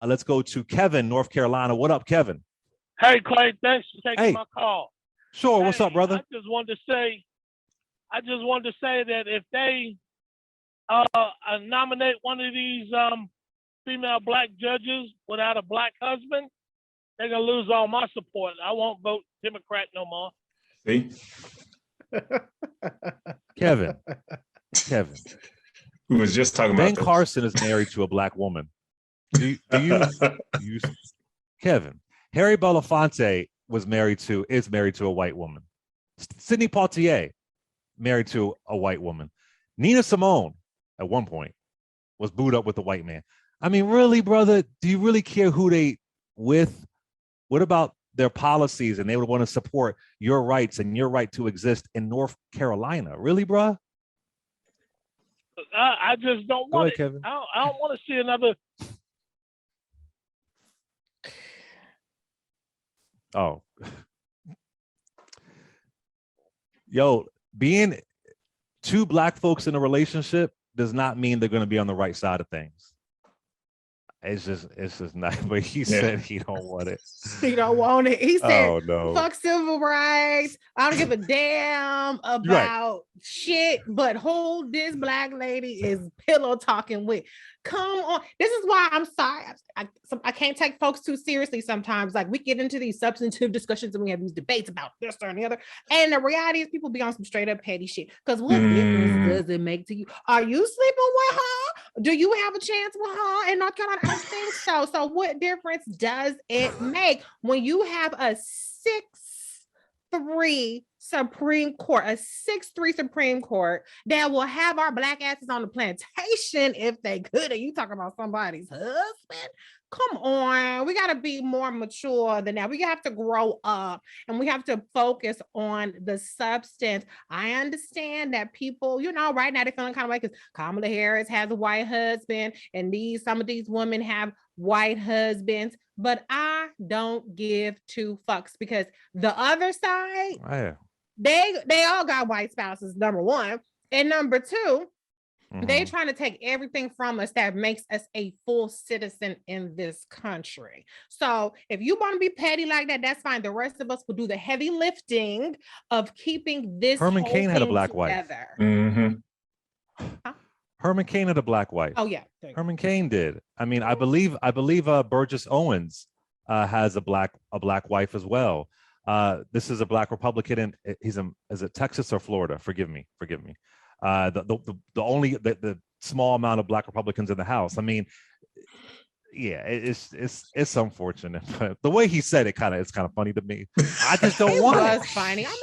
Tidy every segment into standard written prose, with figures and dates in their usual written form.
Let's go to Kevin, North Carolina. What up, Kevin? Hey, Clay, thanks for taking my call. Sure. What's up, brother? I just wanted to say that if they nominate one of these female black judges without a black husband, they're gonna lose all my support. I won't vote Democrat no more. See, Kevin. We was just talking Ben about this. Carson is married to a black woman. Do you Kevin? Harry Belafonte is married to a white woman. Sidney Poitier married to a white woman. Nina Simone at one point was booed up with a white man. I mean, really, brother, do you really care who they with? What about their policies? And they would want to support your rights and your right to exist in North Carolina. Really, bro? I just don't want it. Kevin. I don't want to see another. Oh. Yo, being two black folks in a relationship does not mean they're going to be on the right side of things. It's just not. But he said he don't want it. He don't want it. He said, "Oh no, fuck civil rights. I don't give a damn about shit. But who this black lady is pillow talking with? Come on. This is why I'm sorry. I can't take folks too seriously sometimes. Like, we get into these substantive discussions and we have these debates about this or the other. And the reality is people be on some straight up petty shit. Because what difference does it make to you? Are you sleeping with her? Do you have a chance with her in North Carolina? I don't think so. So what difference does it make when you have a 6-3 Supreme Court, a 6-3 Supreme Court that will have our black asses on the plantation if they could? And you talking about somebody's husband? Come on, we got to be more mature than that. We have to grow up and we have to focus on the substance. I understand that people, right now they're feeling kind of like, because Kamala Harris has a white husband and some of these women have white husbands, but I don't give two fucks, because the other side, they all got white spouses, number one, and number two, they trying to take everything from us that makes us a full citizen in this country. So if you want to be petty like that, that's fine. The rest of us will do the heavy lifting of keeping this Herman whole Cain had a thing black together. wife. Huh? Herman Cain had a black wife. Oh yeah, Herman Cain did. I mean, I believe Burgess Owens has a black wife as well. This is a black Republican, and is it Texas or Florida? Forgive me. The small amount of black Republicans in the House. I mean, yeah, it's unfortunate, but the way he said it's kind of funny to me. I just don't want it. It's funny. I mean,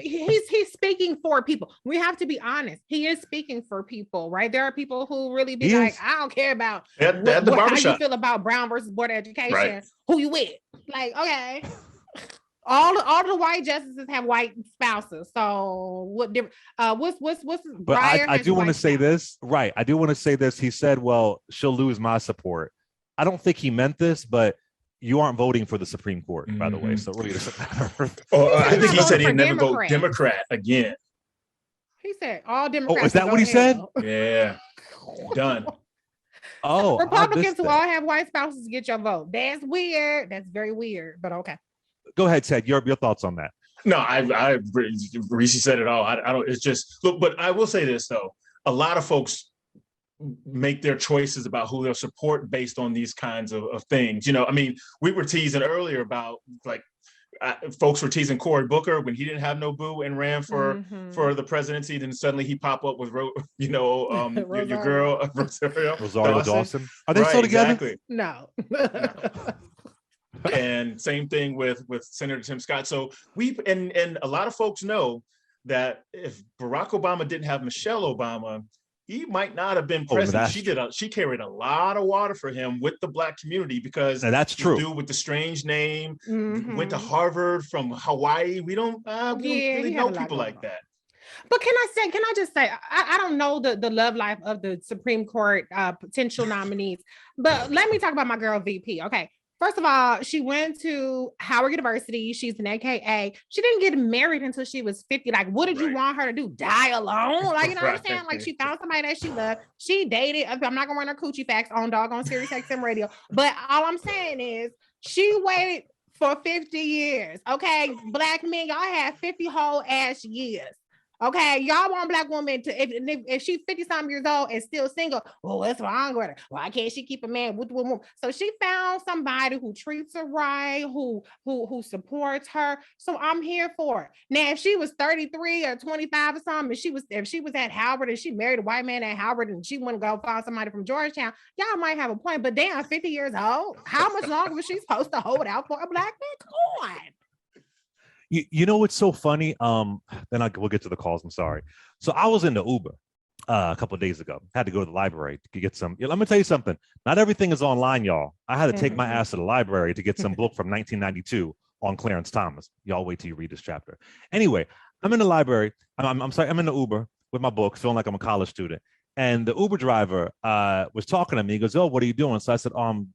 he's speaking for people. We have to be honest. He is speaking for people, right? There are people who really be I don't care about how you feel about Brown versus Board of Education. Right. Who you with? Like, okay. All the white justices have white spouses. So what different? What's? But I do want to say this, right? I do want to say this. He said, "Well, she'll lose my support." I don't think he meant this, but you aren't voting for the Supreme Court, by the way. So it really doesn't matter. I think he said he'd never vote Democrat again. He said all Democrats. Oh, is that what he said? Yeah, done. Oh, Republicans who all have white spouses get your vote. That's weird. That's very weird. But okay. Go ahead, Ted. Your thoughts on that? No, Reese said it all. I don't. It's just look. But I will say this though: a lot of folks make their choices about who they'll support based on these kinds of things. I mean, we were teasing earlier about folks were teasing Cory Booker when he didn't have no boo and ran for the presidency. Then suddenly he pop up with your girl Rosario Dawson. Are they still together? Exactly. No. And same thing with Senator Tim Scott. So and a lot of folks know that if Barack Obama didn't have Michelle Obama, he might not have been president. She carried a lot of water for him with the black community, because that's true. Dude with the strange name went to Harvard from Hawaii. We don't really know people like that. But can I just say, I don't know the love life of the Supreme Court potential nominees, but let me talk about my girl VP. Okay. First of all, she went to Howard University. She's an AKA. She didn't get married until she was 50. Like, what did you want her to do? Die alone? Like, you know what I'm saying? Like, she found somebody that she loved. She dated. I'm not gonna run her coochie facts on doggone Sirius XM radio. But all I'm saying is she waited for 50 years. Okay, Black men, y'all have 50 whole ass years. Okay, y'all want Black woman to if she's 50-something years old and still single, well, what's wrong with her? Why can't she keep a man with woman? So she found somebody who treats her right, who supports her. So I'm here for it. Now, if she was 33 or 25 or something, if she was at Howard and she married a white man at Howard and she wouldn't go find somebody from Georgetown, y'all might have a point. But damn, 50 years old, how much longer was she supposed to hold out for a Black man? Come on. You know what's so funny? Then we'll get to the calls. I'm sorry. So I was in the Uber a couple of days ago. Had to go to the library to get some. Let me tell you something. Not everything is online, y'all. I had to take my ass to the library to get some book from 1992 on Clarence Thomas. Y'all wait till you read this chapter. Anyway, I'm in the library. I'm sorry. I'm in the Uber with my book, feeling like I'm a college student. And the Uber driver was talking to me. He goes, "Oh, what are you doing?" So I said, "Oh, I'm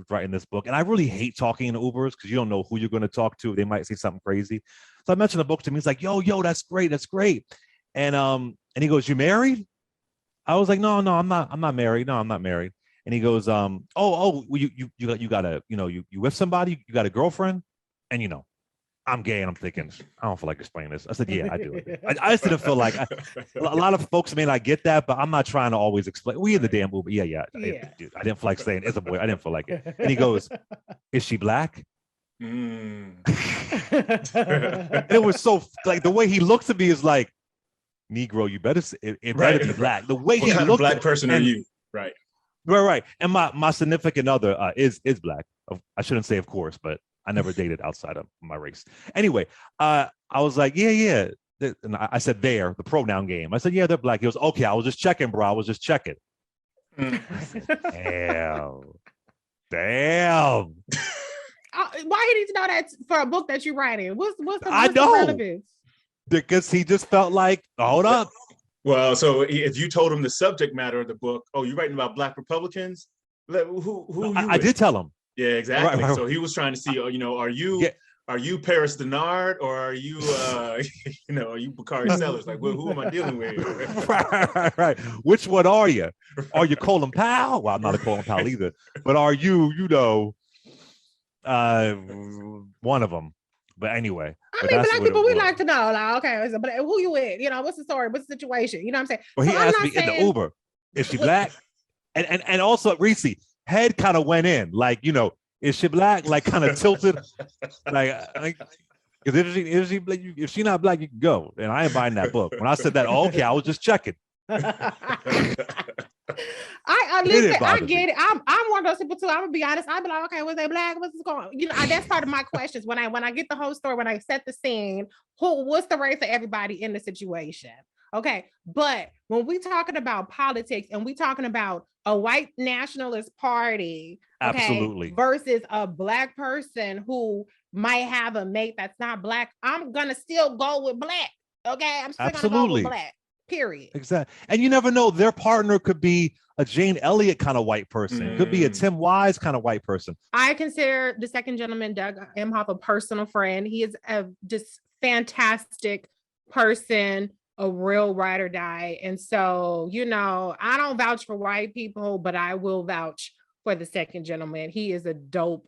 writing this book." And I really hate talking in Ubers because you don't know who you're going to talk to. They might say something crazy. So I mentioned the book to him. He's like, "Yo, that's great. That's great." And he goes, "You married?" I was like, No, I'm not married. No, I'm not married." And he goes, well, you got a, you with somebody? You got a girlfriend?" And I'm gay, and I'm thinking, I don't feel like explaining this. I said, "Yeah, I do." I just didn't feel like a lot of folks may not get that, but I'm not trying to always explain. We in the damn Uber. Yeah. Dude, I didn't feel like saying it's a boy. I didn't feel like it. And he goes, "Is she Black?" And it was so like the way he looks at me is like, "Negro, you better it better be Black." The way he kind looked of Black person are you? Right. Right. And my significant other is Black. I shouldn't say of course, but I never dated outside of my race. Anyway, I was like, yeah. And I said the pronoun game. I said, "Yeah, they're Black." He goes, "Okay, I was just checking, bro. I was just checking." Said, damn. Why he needs to know that for a book that you're writing? What's the relevance? Because he just felt like, hold up. Well, so if you told him the subject matter of the book, "Oh, you're writing about Black Republicans?" Who I did tell him. Yeah, exactly. Right. So he was trying to see, are you Paris Denard or are you, are you Bakari Sellers? Like, who am I dealing with? Right. Which one are you? Are you Colin Powell? Well, I'm not a Colin Powell either. But are you, one of them? But anyway. I mean, Black people, we like to know, like, okay, but who you with? What's the story? What's the situation? You know what I'm saying? Well, he asked me in the Uber, "Is she Black?" And also Reese, head kind of went in, like, "Is she Black?" Like kind of tilted, like if she Black, if she not Black, you can go. And I ain't buying that book. When I said that, okay, I was just checking. I listen, I get it. I'm one of those people too. I'm gonna be honest. I'll be like, okay, was they Black? What's going on? That's part of my questions when I get the whole story, when I set the scene. What's the race of everybody in the situation? Okay, but when we talking about politics and we talking about a white nationalist party, absolutely, versus a Black person who might have a mate that's not Black, I'm gonna still go with Black. Okay, I'm still gonna go with Black. Period. Exactly. And you never know, their partner could be a Jane Elliott kind of white person. Could be a Tim Wise kind of white person. I consider the second gentleman, Doug Emhoff, a personal friend. He is a just fantastic person, a real ride or die. And so, I don't vouch for white people, but I will vouch for the second gentleman. He is a dope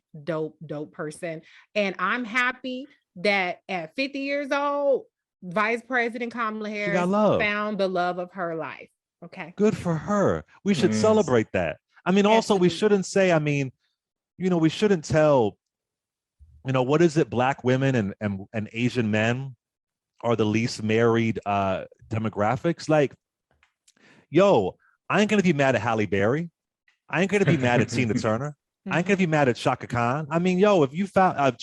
person. And I'm happy that at 50 years old, Vice President Kamala Harris found the love of her life. Okay. Good for her. We should celebrate that. I mean, also, we shouldn't say, we shouldn't tell, what is it? Black women and Asian men are the least married demographics. Like, yo, I ain't going to be mad at Halle Berry. I ain't going to be mad at Tina Turner. I ain't gonna be mad at Shaka Khan. I mean, yo, if you found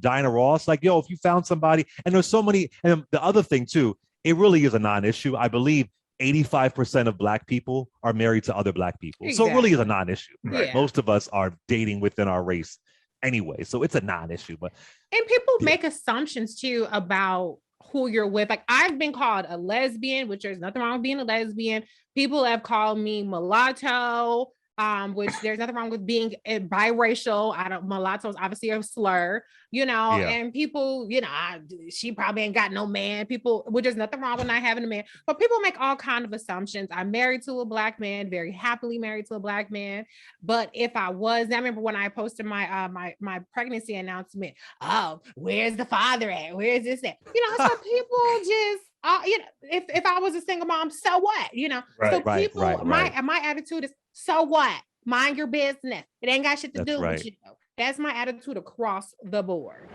Diana Ross, like, yo, if you found somebody, and there's so many, and the other thing too, it really is a non-issue. I believe 85% of Black people are married to other Black people. Exactly. So it really is a non-issue. Right? Yeah. Most of us are dating within our race anyway. So it's a non-issue. And people make assumptions too about who you're with. Like, I've been called a lesbian, which there's nothing wrong with being a lesbian. People have called me mulatto. which there's nothing wrong with being biracial. Mulatto is obviously a slur, and people, she probably ain't got no man. People, well, there's nothing wrong with not having a man, but people make all kind of assumptions. I'm married to a Black man, very happily married to a Black man. But if I was, I remember when I posted my my pregnancy announcement, oh, where's the father at? Where's this at? So people just, if I was a single mom, so what? So people, my attitude is, so what? Mind your business. It ain't got shit to do with you. That's my attitude across the board.